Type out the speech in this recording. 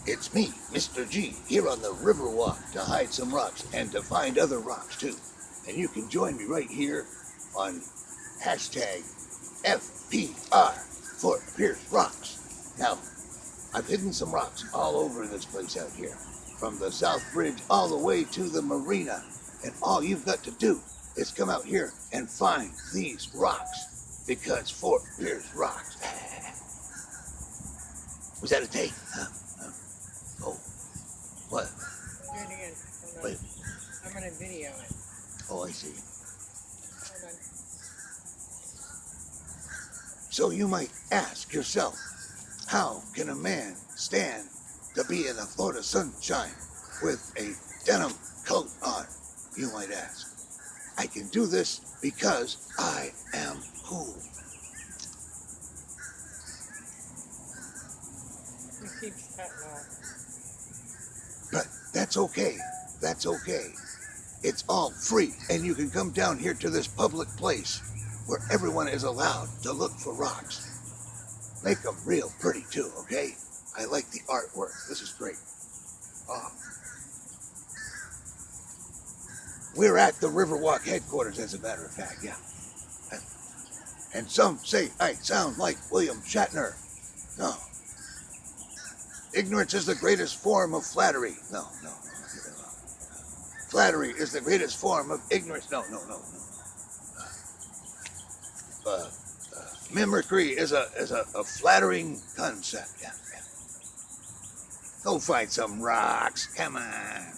It's me, Mr. G, here on the Riverwalk to hide some rocks and to find other rocks too. And you can join me right here on hashtag FPR, Fort Pierce Rocks. Now, I've hidden some rocks all over this place out here, from the South Bridge all the way to the marina. And all you've got to do is come out here and find these rocks, because Fort Pierce rocks. Was that a take? Huh? Oh, what? Do it again. Hold on. Wait. I'm gonna video it. Oh, I see. Hold on. So you might ask yourself, how can a man stand to be in the Florida sunshine with a denim coat on? You might ask. I can do this because I am cool. It keeps cutting off. But that's okay. That's okay. It's all free, and you can come down here to this public place where everyone is allowed to look for rocks. Make them real pretty too, okay? I like the artwork. This is great. Oh. We're at the Riverwalk headquarters, as a matter of fact, yeah. And some say I sound like William Shatner. No. Ignorance is the greatest form of flattery. No. Flattery is the greatest form of ignorance. No. Mimicry is a flattering concept. Yeah. Go find some rocks. Come on.